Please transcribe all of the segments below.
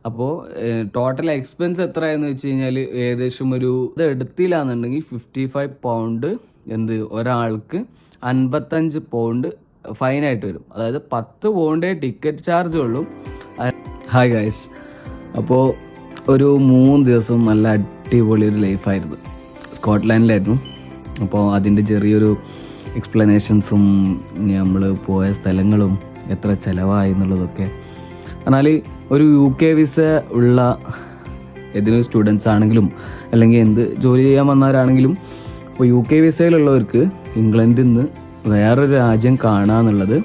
അപ്പോൾ total expense എത്രയെന്ന് വെച്ച് കഴിഞ്ഞാൽ ഏകദേശം ഒരു ഇത് എടുത്തില്ലാന്നുണ്ടെങ്കിൽ 55 പൗണ്ട് ഒരാൾക്ക് 55 പൗണ്ട് ഫൈനായിട്ട് വരും. അതായത് 10 പൗണ്ടേ ടിക്കറ്റ് ചാർജ് ഉള്ളൂ. ഹായ് ഗൈസ്, അപ്പോൾ ഒരു 3 ദിവസം നല്ല അടിപൊളി ഒരു ലൈഫായിരുന്നു. സ്കോട്ട്ലാൻഡിലായിരുന്നു. അപ്പോൾ അതിൻ്റെ ചെറിയൊരു എക്സ്പ്ലനേഷൻസും നമ്മൾ പോയ സ്ഥലങ്ങളും എത്ര ചിലവായി എന്നുള്ളതൊക്കെ. എന്നാൽ ഒരു UK വിസ ഉള്ള ഏതെങ്കിലും സ്റ്റുഡൻസ് ആണെങ്കിലും അല്ലെങ്കിൽ എന്ത് ജോലി ചെയ്യാൻ വന്നവരാണെങ്കിലും ഇപ്പോൾ UK വിസയിലുള്ളവർക്ക് ഇംഗ്ലണ്ടിൽ നിന്ന് വേറൊരു രാജ്യം കാണാന്നുള്ളത്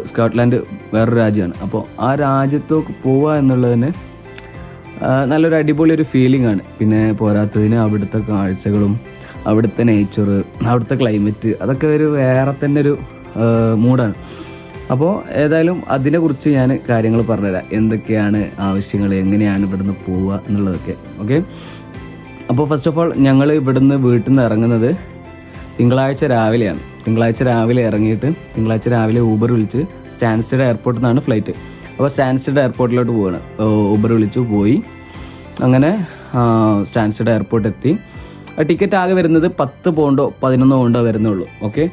സ്കോട്ട്ലാൻഡ് വേറൊരു രാജ്യമാണ്. അപ്പോൾ ആ രാജ്യത്തേക്ക് പോവുക എന്നുള്ളതിന് നല്ലൊരു അടിപൊളി ഒരു ഫീലിംഗ് ആണ്. പിന്നെ പോരാത്തതിന് അവിടുത്തെ കാഴ്ചകളും അവിടുത്തെ നേച്ചർ, അവിടുത്തെ ക്ലൈമറ്റ്, അതൊക്കെ ഒരു വേറെ തന്നെ ഒരു മൂഡാണ്. അപ്പോൾ ഏതായാലും അതിനെക്കുറിച്ച് ഞാൻ കാര്യങ്ങൾ പറഞ്ഞുതരാം. എന്തൊക്കെയാണ് ആവശ്യങ്ങൾ, എങ്ങനെയാണ് ഇവിടുന്ന് പോവുക എന്നുള്ളതൊക്കെ. ഓക്കെ, അപ്പോൾ ഫസ്റ്റ് ഓഫ് ഓൾ ഞങ്ങൾ ഇവിടുന്ന് വീട്ടിൽ നിന്ന് ഇറങ്ങുന്നത് തിങ്കളാഴ്ച രാവിലെയാണ്. തിങ്കളാഴ്ച രാവിലെ ഇറങ്ങിയിട്ട് തിങ്കളാഴ്ച രാവിലെ ഊബർ വിളിച്ച് സ്റ്റാൻസ്റ്റഡ് എയർപോർട്ടിൽ നിന്നാണ് ഫ്ലൈറ്റ്. അപ്പോൾ സ്റ്റാൻസ്റ്റഡ് എയർപോർട്ടിലോട്ട് പോവുകയാണ്. ഊബർ വിളിച്ചു പോയി. അങ്ങനെ സ്റ്റാൻസ്റ്റഡ് എയർപോർട്ട് എത്തി. ടിക്കറ്റ് ആകെ വരുന്നത് 10 പൗണ്ടോ 11 പൗണ്ടോ വരുന്നുള്ളൂ. ഓക്കെ,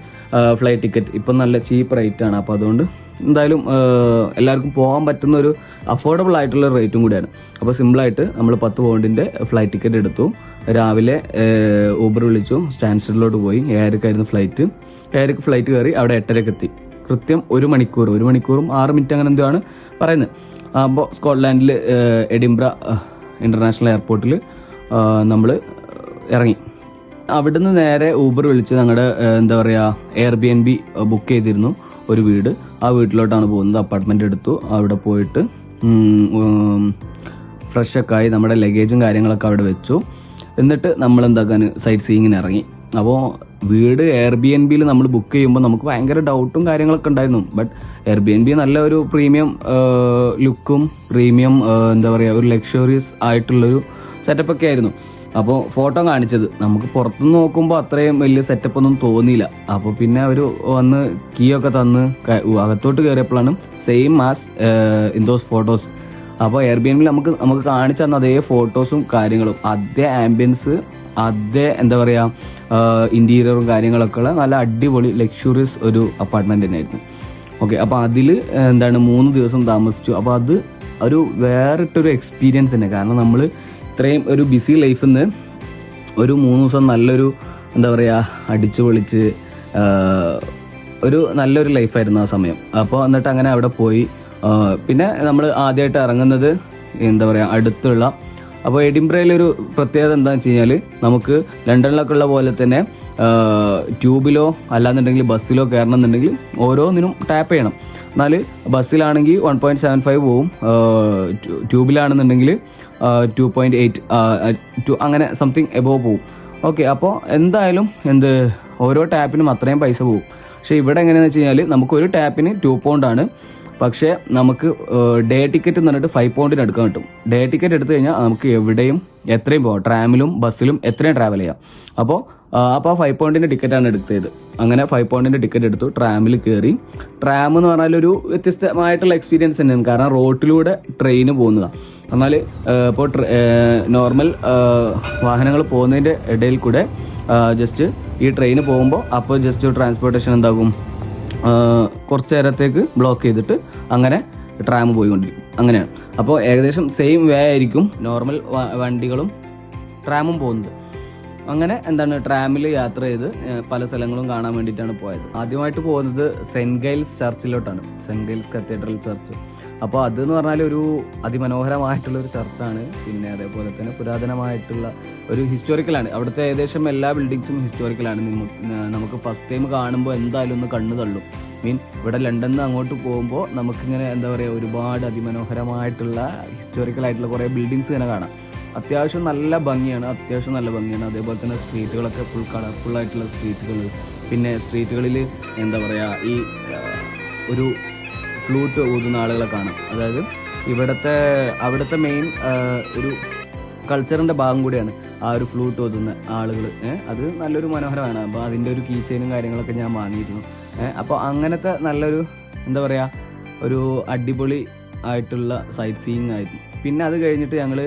ഫ്ലൈറ്റ് ടിക്കറ്റ് ഇപ്പം നല്ല ചീപ്പ് റേറ്റാണ്. അപ്പോൾ അതുകൊണ്ട് എന്തായാലും എല്ലാവർക്കും പോകാൻ പറ്റുന്ന ഒരു അഫോർഡബിൾ ആയിട്ടുള്ള റേറ്റും കൂടിയാണ്. അപ്പോൾ സിമ്പിളായിട്ട് നമ്മൾ 10 പൗണ്ടിൻ്റെ ഫ്ലൈറ്റ് ടിക്കറ്റ് എടുത്തു. രാവിലെ ഊബർ വിളിച്ചു, സ്റ്റാൻസ്റ്റഡിലോട്ട് പോയി. 7:00 ഫ്ലൈറ്റ്. 7:00 ഫ്ലൈറ്റ് കയറി അവിടെ 8:30 എത്തി. കൃത്യം 1 മണിക്കൂറും 6 മിനിറ്റ് അങ്ങനെ എന്തോ ആണ് പറയുന്നത്. അപ്പോൾ സ്കോട്ട്ലാൻഡിൽ എഡിംബ്ര ഇൻ്റർനാഷണൽ എയർപോർട്ടിൽ നമ്മൾ ഇറങ്ങി. അവിടുന്ന് നേരെ ഊബർ വിളിച്ച് ഞങ്ങളുടെ Airbnb ബുക്ക് ചെയ്തിരുന്നു ഒരു വീട്. ആ വീട്ടിലോട്ടാണ് പോകുന്നത്. അപ്പാർട്ട്മെൻറ്റ് എടുത്തു. അവിടെ പോയിട്ട് ഫ്രഷൊക്കെ ആയി നമ്മുടെ ലഗേജും കാര്യങ്ങളൊക്കെ അവിടെ വെച്ചു. എന്നിട്ട് നമ്മൾ സൈറ്റ് സീയിങ്ങിന് ഇറങ്ങി. അപ്പോൾ വീട് Airbnb നമ്മൾ ബുക്ക് ചെയ്യുമ്പോൾ നമുക്ക് ഭയങ്കര ഡൗട്ടും കാര്യങ്ങളൊക്കെ ഉണ്ടായിരുന്നു. ബട്ട് Airbnb നല്ല ഒരു പ്രീമിയം ലുക്കും പ്രീമിയം ഒരു ലക്ഷറിയസ് ആയിട്ടുള്ളൊരു സെറ്റപ്പൊക്കെ ആയിരുന്നു. അപ്പോൾ ഫോട്ടോ കാണിച്ചത് നമുക്ക് പുറത്തുനിന്ന് നോക്കുമ്പോൾ അത്രയും വലിയ സെറ്റപ്പ് ഒന്നും തോന്നിയില്ല. അപ്പോൾ പിന്നെ അവർ വന്ന് കീ ഒക്കെ തന്ന് അകത്തോട്ട് കയറിയപ്പോഴാണ് same as in those photos. അപ്പോൾ Airbnb നമുക്ക് കാണിച്ചു തന്ന അതേ ഫോട്ടോസും കാര്യങ്ങളും, അതേ ആംബിയൻസ്, അതേ ഇൻറ്റീരിയറും കാര്യങ്ങളൊക്കെ ഉള്ള നല്ല അടിപൊളി ലക്ഷറിയസ് ഒരു അപ്പാർട്ട്മെൻറ്റ് തന്നെയായിരുന്നു. ഓക്കെ, അപ്പോൾ അതിൽ 3 ദിവസം താമസിച്ചു. അപ്പോൾ അത് ഒരു വേറിട്ടൊരു എക്സ്പീരിയൻസ് തന്നെ. കാരണം നമ്മൾ ഇത്രയും ഒരു ബിസി ലൈഫിൽ നിന്ന് ഒരു 3 ദിവസം നല്ലൊരു അടിച്ചു പൊളിച്ച് ഒരു നല്ലൊരു ലൈഫായിരുന്നു ആ സമയം. അപ്പോൾ എന്നിട്ട് അങ്ങനെ അവിടെ പോയി. പിന്നെ നമ്മൾ ആദ്യമായിട്ട് ഇറങ്ങുന്നത് അടുത്തുള്ള, അപ്പോൾ എഡിംബ്രയിലൊരു പ്രത്യേകത എന്താണെന്ന് വെച്ച് കഴിഞ്ഞാൽ നമുക്ക് ലണ്ടനിലൊക്കെ ഉള്ള പോലെ തന്നെ ട്യൂബിലോ അല്ലാന്നുണ്ടെങ്കിൽ ബസ്സിലോ കയറണമെന്നുണ്ടെങ്കിൽ ഓരോന്നിനും ടാപ്പ് ചെയ്യണം. എന്നാൽ ബസ്സിലാണെങ്കിൽ 1.75 പോവും, ട്യൂബിലാണെന്നുണ്ടെങ്കിൽ 2.8 അങ്ങനെ സംതിങ് എബോവ് പോവും. ഓക്കെ, അപ്പോൾ എന്തായാലും ഓരോ ടാപ്പിനും അത്രയും പൈസ പോവും. പക്ഷേ ഇവിടെ എങ്ങനെയാണെന്ന് വെച്ച് കഴിഞ്ഞാൽ നമുക്ക് ഒരു ടാപ്പിന് 2 പൗണ്ടാണ്. പക്ഷേ നമുക്ക് ഡേ ടിക്കറ്റ് എന്ന് പറഞ്ഞിട്ട് 5 പൗണ്ടിന് എടുക്കാൻ കിട്ടും. ഡേ ടിക്കറ്റ് എടുത്തു കഴിഞ്ഞാൽ നമുക്ക് എവിടെയും എത്രയും പോകാം, ട്രാമിലും ബസ്സിലും എത്രയും ട്രാവൽ ചെയ്യാം. അപ്പോൾ 5 പൗണ്ടിൻ്റെ ടിക്കറ്റാണ് എടുത്തത്. അങ്ങനെ 5 പൗണ്ടിൻ്റെ ടിക്കറ്റ് എടുത്തു. ട്രാമിൽ കയറി. ട്രാം എന്ന് പറഞ്ഞാൽ ഒരു വ്യത്യസ്തമായിട്ടുള്ള എക്സ്പീരിയൻസ് തന്നെയാണ്. കാരണം റോട്ടിലൂടെ ട്രെയിന് പോകുന്നതാണ്. എന്നാൽ ഇപ്പോൾ നോർമൽ വാഹനങ്ങൾ പോകുന്നതിൻ്റെ ഇടയിൽ കൂടെ ജസ്റ്റ് ഈ ട്രെയിന് പോകുമ്പോൾ അപ്പോൾ ജസ്റ്റ് ട്രാൻസ്പോർട്ടേഷൻ എന്താകും, കുറച്ച് നേരത്തേക്ക് ബ്ലോക്ക് ചെയ്തിട്ട് അങ്ങനെ ട്രാം പോയിക്കൊണ്ടിരിക്കും. അങ്ങനെയാണ്. അപ്പോൾ ഏകദേശം സെയിം വേ ആയിരിക്കും നോർമൽ വണ്ടികളും ട്രാമും പോകുന്നത്. അങ്ങനെ ട്രാമിൽ യാത്ര ചെയ്ത് പല സ്ഥലങ്ങളും കാണാൻ വേണ്ടിയിട്ടാണ് പോയത്. ആദ്യമായിട്ട് പോകുന്നത് സെൻറ്റ് ഗൈൽസ് ചർച്ചിലോട്ടാണ്, സെൻറ്റ് ഗൈൽസ് കത്തീഡ്രൽ ചർച്ച്. അപ്പോൾ അതെന്ന് പറഞ്ഞാൽ ഒരു അതിമനോഹരമായിട്ടുള്ളൊരു ചർച്ചാണ്. പിന്നെ അതേപോലെ തന്നെ പുരാതനമായിട്ടുള്ള ഒരു ഹിസ്റ്റോറിക്കലാണ്. അവിടുത്തെ ഏകദേശം എല്ലാ ബിൽഡിങ്സും ഹിസ്റ്റോറിക്കലാണ്. നമുക്ക് ഫസ്റ്റ് ടൈം കാണുമ്പോൾ എന്തായാലും ഒന്ന് കണ്ണു തള്ളും. ഇവിടെ ലണ്ടനിൽ നിന്ന് അങ്ങോട്ട് പോകുമ്പോൾ നമുക്കിങ്ങനെ ഒരുപാട് അതിമനോഹരമായിട്ടുള്ള ഹിസ്റ്റോറിക്കലായിട്ടുള്ള കുറേ ബിൽഡിങ്സ് ഇങ്ങനെ കാണാം. അത്യാവശ്യം നല്ല ഭംഗിയാണ്. അതേപോലെ തന്നെ സ്ട്രീറ്റുകളൊക്കെ ഫുൾ കളർഫുള്ളായിട്ടുള്ള സ്ട്രീറ്റുകൾ. പിന്നെ സ്ട്രീറ്റുകളിൽ ഈ ഒരു ഫ്ലൂട്ട് ഊതുന്ന ആളുകളെ കാണാം. അതായത് അവിടുത്തെ മെയിൻ ഒരു കൾച്ചറിൻ്റെ ഭാഗം കൂടിയാണ് ആ ഒരു ഫ്ലൂട്ട് ഊതുന്ന ആളുകൾ. അത് നല്ലൊരു മനോഹരമാണ്. അപ്പോൾ അതിൻ്റെ ഒരു കീ ചെയിനും കാര്യങ്ങളൊക്കെ ഞാൻ വാങ്ങിയിരുന്നു. അപ്പോൾ അങ്ങനത്തെ നല്ലൊരു ഒരു അടിപൊളി ആയിട്ടുള്ള സൈറ്റ് സീയിങ് ആയിരുന്നു. പിന്നെ അത് കഴിഞ്ഞിട്ട് ഞങ്ങൾ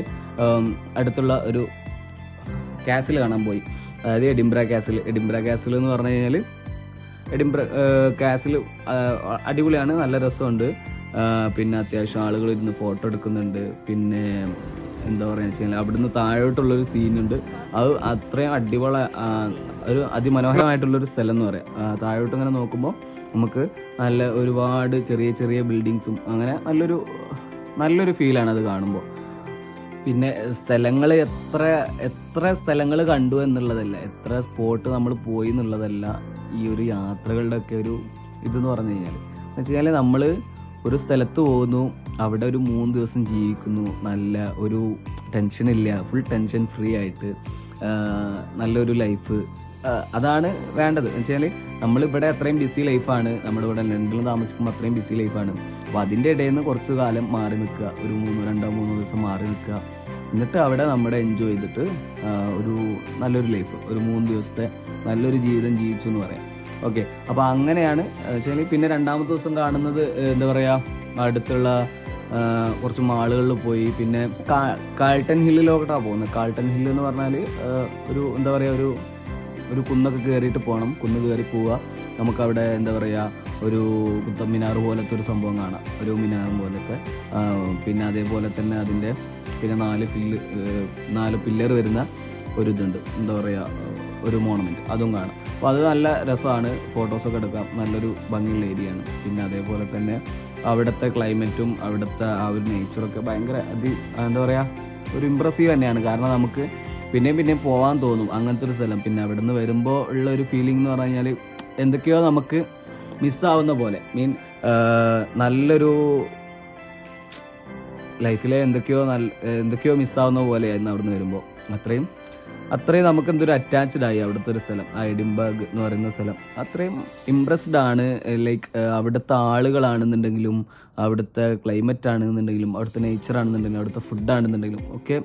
അടുത്തുള്ള ഒരു കാസിൽ കാണാൻ പോയി, അതായത് എഡിംബ്ര കാസിൽ എന്ന് പറഞ്ഞു കഴിഞ്ഞാൽ എഡിംബ്ര കാസിൽ അടിപൊളിയാണ്, നല്ല രസമുണ്ട്. പിന്നെ അത്യാവശ്യം ആളുകൾ ഇരുന്ന് ഫോട്ടോ എടുക്കുന്നുണ്ട്. പിന്നെ എന്താ പറയുക വെച്ച് കഴിഞ്ഞാൽ അവിടുന്ന് താഴോട്ടുള്ളൊരു സീനുണ്ട്, അത് അത്രയും അടിപൊളി ഒരു അതിമനോഹരമായിട്ടുള്ളൊരു സ്ഥലം എന്ന് പറയാം. താഴോട്ട് ഇങ്ങനെ നോക്കുമ്പോൾ നമുക്ക് നല്ല ഒരുപാട് ചെറിയ ചെറിയ ബിൽഡിങ്സും അങ്ങനെ നല്ലൊരു ഫീലാണ് അത് കാണുമ്പോൾ. പിന്നെ സ്ഥലങ്ങൾ എത്ര സ്ഥലങ്ങൾ കണ്ടു എന്നുള്ളതല്ല, എത്ര സ്പോട്ട് നമ്മൾ പോയി എന്നുള്ളതല്ല ഈ ഒരു യാത്രകളുടെ ഒക്കെ ഒരു ഇതെന്ന് പറഞ്ഞു കഴിഞ്ഞാൽ. എന്ന് വെച്ച് കഴിഞ്ഞാൽ നമ്മൾ ഒരു സ്ഥലത്ത് പോകുന്നു, അവിടെ ഒരു 3 ദിവസം ജീവിക്കുന്നു, നല്ല ഒരു ടെൻഷനില്ല, ഫുൾ ടെൻഷൻ ഫ്രീ ആയിട്ട് നല്ലൊരു ലൈഫ്, അതാണ് വേണ്ടത്. എന്ന് വെച്ചാൽ നമ്മളിവിടെ അത്രയും ബിസി ലൈഫാണ്, നമ്മളിവിടെ ലണ്ടനിൽ താമസിക്കുമ്പോൾ അത്രയും ബിസി ലൈഫാണ്. അപ്പോൾ അതിൻ്റെ ഇടയിൽ നിന്ന് കുറച്ച് കാലം മാറി നിൽക്കുക, ഒരു 2-3 ദിവസം മാറി നിൽക്കുക, എന്നിട്ട് അവിടെ നമ്മുടെ എൻജോയ് ചെയ്തിട്ട് ഒരു നല്ലൊരു ലൈഫ്, ഒരു 3 ദിവസത്തെ നല്ലൊരു ജീവിതം ജീവിച്ചു എന്ന് പറയാം. ഓക്കെ, അപ്പോൾ അങ്ങനെയാണ് വെച്ചാൽ. പിന്നെ 2ാമത്തെ ദിവസം കാണുന്നത് എന്താ പറയുക, അടുത്തുള്ള കുറച്ച് മാളുകളിൽ പോയി. പിന്നെ കാൾട്ടൺ ഹില്ലിലോട്ടാണ് പോകുന്നത്. കാൾട്ടൺ ഹില്ല് എന്ന് പറഞ്ഞാൽ ഒരു എന്താ പറയുക, ഒരു കുന്നൊക്കെ കയറിയിട്ട് പോകണം, കുന്ന് കയറി പോവുക. നമുക്കവിടെ എന്താ പറയുക, ഒരു കുത്തം മിനാർ പോലത്തെ ഒരു സംഭവം കാണാം, ഒരു മിനാറും പോലത്തെ. പിന്നെ അതേപോലെ തന്നെ അതിൻ്റെ പിന്നെ 4 പില്ലർ വരുന്ന ഒരു ഇതുണ്ട്, എന്താ പറയുക, ഒരു മോണമെൻറ്റ്, അതും കാണാം. അപ്പോൾ അത് നല്ല രസമാണ്, ഫോട്ടോസൊക്കെ എടുക്കാം, നല്ലൊരു ഭംഗിയുള്ള ഏരിയയാണ്. പിന്നെ അതേപോലെ തന്നെ അവിടുത്തെ ക്ലൈമറ്റും അവിടുത്തെ ആ ഒരു നേച്ചറൊക്കെ ഭയങ്കര എന്താ പറയുക, ഒരു ഇമ്പ്രസീവ് തന്നെയാണ്. കാരണം നമുക്ക് പിന്നെയും പോകാൻ തോന്നും അങ്ങനത്തെ ഒരു സ്ഥലം. പിന്നെ അവിടെ നിന്ന് വരുമ്പോൾ ഉള്ള ഒരു ഫീലിംഗ് എന്ന് പറഞ്ഞു കഴിഞ്ഞാൽ എന്തൊക്കെയോ നമുക്ക് മിസ്സാവുന്ന പോലെ, നല്ലൊരു ലൈഫിലെ എന്തൊക്കെയോ മിസ്സാവുന്ന പോലെയായിരുന്നു അവിടെ നിന്ന് വരുമ്പോൾ. അത്രയും നമുക്ക് എന്തൊരു അറ്റാച്ച്ഡ് ആയി അവിടുത്തെ ഒരു സ്ഥലം, ആ എഡിൻബർഗ് എന്ന് പറയുന്ന സ്ഥലം. അത്രയും ഇംപ്രസ്ഡ് ആണ്. ലൈക്ക് അവിടുത്തെ ആളുകളാണെന്നുണ്ടെങ്കിലും, അവിടുത്തെ ക്ലൈമറ്റ് ആണെന്നുണ്ടെങ്കിലും, അവിടുത്തെ നേച്ചർ ആണെന്നുണ്ടെങ്കിലും, അവിടുത്തെ ഫുഡ് ആണെന്നുണ്ടെങ്കിലും ഒക്കെ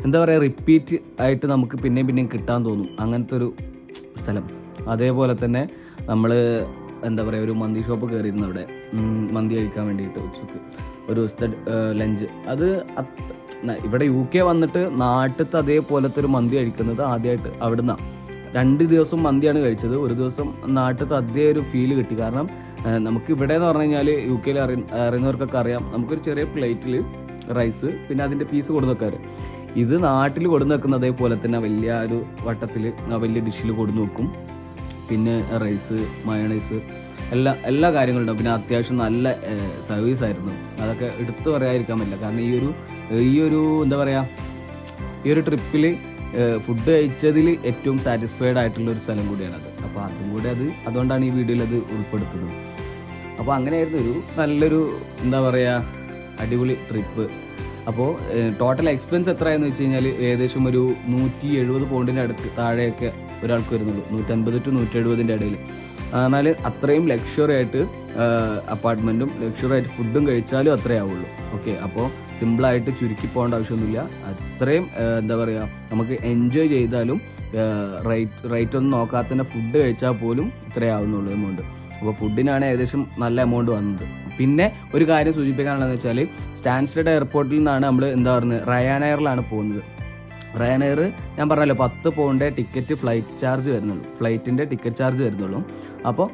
എന്താ പറയുക, റിപ്പീറ്റ് ആയിട്ട് നമുക്ക് പിന്നെയും കിട്ടാൻ തോന്നും അങ്ങനത്തെ ഒരു സ്ഥലം. അതേപോലെ തന്നെ നമ്മൾ എന്താ പറയുക, ഒരു മന്തി ഷോപ്പ് കയറിയിരുന്നു അവിടെ മന്തി കഴിക്കാൻ വേണ്ടിയിട്ട് ഉച്ചയ്ക്ക് ഒരു ദിവസത്തെ ലഞ്ച്. അത് ഇവിടെ UK വന്നിട്ട് നാട്ടിലത്തെ അതേപോലത്തെ ഒരു മന്തി കഴിക്കുന്നത് ആദ്യമായിട്ട് അവിടുന്ന്. 2 ദിവസം മന്തിയാണ് കഴിച്ചത്, ഒരു ദിവസം നാട്ടിലത്തെ അതേ ഒരു ഫീല് കിട്ടി. കാരണം നമുക്ക് ഇവിടെ എന്ന് പറഞ്ഞു കഴിഞ്ഞാൽ UK അറിയുന്നവർക്കൊക്കെ അറിയാം, നമുക്കൊരു ചെറിയ പ്ലേറ്റിൽ റൈസ് പിന്നെ അതിൻ്റെ പീസ് കൊടുന്ന് വെക്കാറ്. ഇത് നാട്ടിൽ കൊടുന്ന് വെക്കുന്ന അതേപോലെ തന്നെ വലിയ ഒരു വട്ടത്തിൽ വലിയ ഡിഷിൽ കൊടുന്ന് വെക്കും. പിന്നെ റൈസ്, മയണൈസ്, എല്ലാ കാര്യങ്ങളും ഉണ്ടാവും. പിന്നെ അത്യാവശ്യം നല്ല സർവീസ് ആയിരുന്നു, അതൊക്കെ എടുത്തു പറയാതിരിക്കാൻ പറ്റില്ല. കാരണം ഈ ഒരു എന്താ പറയുക, ഈ ഒരു ട്രിപ്പിൽ ഫുഡ് കഴിച്ചതിൽ ഏറ്റവും സാറ്റിസ്ഫൈഡ് ആയിട്ടുള്ള ഒരു സ്ഥലം കൂടിയാണത്. അപ്പോൾ അതും കൂടി അതുകൊണ്ടാണ് ഈ വീഡിയോയിൽ അത് ഉൾപ്പെടുത്തുന്നത്. അപ്പോൾ അങ്ങനെയായിരുന്നു ഒരു നല്ലൊരു എന്താ പറയുക, അടിപൊളി ട്രിപ്പ്. അപ്പോൾ ടോട്ടൽ എക്സ്പെൻസ് എത്രയാണെന്ന് വെച്ച് കഴിഞ്ഞാൽ ഏകദേശം ഒരു 170 പൗണ്ടിൻ്റെ അടുത്ത് താഴെയൊക്കെ ഒരാൾക്ക് വരുന്നുള്ളൂ, 150 to 170 ഇടയിൽ. എന്നാൽ അത്രയും ലക്ഷറി ആയിട്ട് അപ്പാർട്ട്മെൻറ്റും ലക്ഷറി ആയിട്ട് ഫുഡും കഴിച്ചാലും അത്രേ ആവുള്ളൂ. ഓക്കെ, അപ്പോൾ സിമ്പിളായിട്ട് ചുരുക്കി പോകേണ്ട ആവശ്യമൊന്നുമില്ല. അത്രയും എന്താ പറയുക, നമുക്ക് എൻജോയ് ചെയ്താലും റേറ്റ് ഒന്നും നോക്കാതെ തന്നെ ഫുഡ് കഴിച്ചാൽ പോലും ഇത്രേ ആവുന്നുള്ളൂ എമൗണ്ട്. അപ്പോൾ ഫുഡിനാണ് ഏകദേശം നല്ല എമൗണ്ട് വന്നത്. പിന്നെ ഒരു കാര്യം സൂചിപ്പിക്കാനുള്ളതെന്ന് വെച്ചാൽ സ്റ്റാൻസ്റ്റഡ് എയർപോർട്ടിൽ നിന്നാണ് നമ്മൾ എന്താ പറയുന്നത്, റയാനെയറിലാണ് പോകുന്നത്. റയാനെയർ ഞാൻ പറഞ്ഞല്ലോ 10 പൗണ്ട് ടിക്കറ്റ് ഫ്ലൈറ്റിൻ്റെ ടിക്കറ്റ് ചാർജ് വരുന്നുള്ളൂ. അപ്പോൾ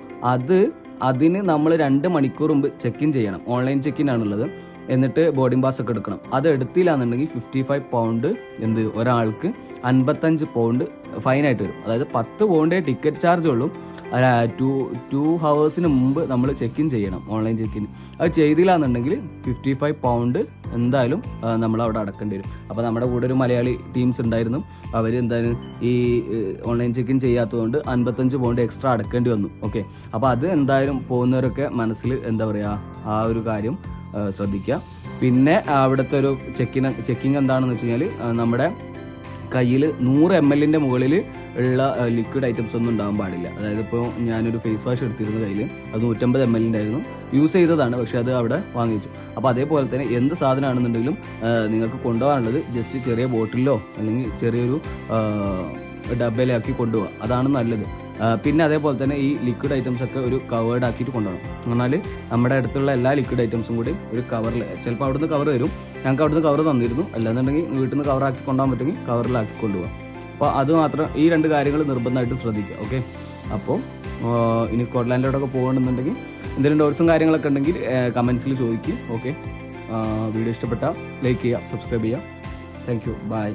അതിന് നമ്മൾ 2 മണിക്കൂർ മുമ്പ് ചെക്ക് ഇൻ ചെയ്യണം, ഓൺലൈൻ ചെക്ക് ഇൻ ആണുള്ളത്. എന്നിട്ട് ബോർഡിംഗ് പാസ് ഒക്കെ എടുക്കണം. അത് എടുത്തില്ലാന്നുണ്ടെങ്കിൽ 55 പൗണ്ട് ഒരാൾക്ക് 55 പൗണ്ട് ഫൈനായിട്ട് വരും. അതായത് 10 പൗണ്ടേ ടിക്കറ്റ് ചാർജ് ഉള്ളൂ. 2 ഹവേഴ്സിന് മുമ്പ് നമ്മൾ ചെക്ക് ഇൻ ചെയ്യണം, ഓൺലൈൻ ചെക്ക് ഇൻ. അത് ചെയ്തില്ലാന്നുണ്ടെങ്കിൽ 55 പൗണ്ട് എന്തായാലും നമ്മൾ അവിടെ അടക്കേണ്ടി വരും. അപ്പോൾ നമ്മുടെ കൂടെ ഒരു മലയാളി ടീംസ് ഉണ്ടായിരുന്നു, അവർ എന്തായാലും ഈ ഓൺലൈൻ ചെക്ക് ഇൻ ചെയ്യാത്തതുകൊണ്ട് 55 പൗണ്ട് എക്സ്ട്രാ അടക്കേണ്ടി വന്നു. ഓക്കെ, അപ്പോൾ അത് എന്തായാലും പോകുന്നവരൊക്കെ മനസ്സിൽ എന്താ പറയുക, ആ ഒരു കാര്യം ശ്രദ്ധിക്കുക. പിന്നെ അവിടുത്തെ ഒരു ചെക്കിങ് എന്താണെന്ന് വെച്ച് കഴിഞ്ഞാൽ നമ്മുടെ കയ്യിൽ 100 ml മുകളിൽ ഉള്ള ലിക്വിഡ് ഐറ്റംസ് ഒന്നും ഉണ്ടാകാൻ പാടില്ല. അതായത് ഇപ്പോൾ ഞാനൊരു ഫേസ് വാഷ് എടുത്തിരുന്ന കയ്യിൽ അത് 150 ml ആയിരുന്നു, യൂസ് ചെയ്തതാണ്, പക്ഷെ അത് അവിടെ വാങ്ങിച്ചു. അപ്പോൾ അതേപോലെ തന്നെ എന്ത് സാധനമാണെന്നുണ്ടെങ്കിലും നിങ്ങൾക്ക് കൊണ്ടുപോകാനുള്ളത് ജസ്റ്റ് ചെറിയ ബോട്ടിലോ അല്ലെങ്കിൽ ചെറിയൊരു ഡബയിലാക്കി കൊണ്ടുപോകാം, അതാണ് നല്ലത്. പിന്നെ അതേപോലെ തന്നെ ഈ ലിക്വിഡ് ഐറ്റംസ് ഒക്കെ ഒരു കവേർഡ് ആക്കിയിട്ട് കൊണ്ടുപോകണം. എന്നാൽ നമ്മുടെ അടുത്തുള്ള എല്ലാ ലിക്വിഡ് ഐറ്റംസും കൂടി ഒരു കവറിൽ, ചിലപ്പോൾ അവിടുന്ന് കവർ തരും, ഞങ്ങൾക്ക് അവിടുന്ന് കവർ തന്നിരുന്നു, അല്ലാന്നുണ്ടെങ്കിൽ വീട്ടിൽ നിന്ന് കവറാക്കി കൊണ്ടുപോകാൻ പറ്റുമെങ്കിൽ കവറിലാക്കി കൊണ്ടുപോകാം. അപ്പോൾ അത് മാത്രം, ഈ 2 കാര്യങ്ങൾ നിർബന്ധമായിട്ട് ശ്രദ്ധിക്കുക. ഓക്കെ, അപ്പോൾ ഇനി സ്കോട്ട്ലാൻഡിലോട്ടൊക്കെ പോകണമെന്നുണ്ടെങ്കിൽ എന്തെങ്കിലും ഡൗട്ട്സും കാര്യങ്ങളൊക്കെ ഉണ്ടെങ്കിൽ കമൻസിൽ ചോദിക്കും. ഓക്കെ, വീഡിയോ ഇഷ്ടപ്പെട്ടാൽ ലൈക്ക് ചെയ്യുക, സബ്സ്ക്രൈബ് ചെയ്യുക. Thank you, by.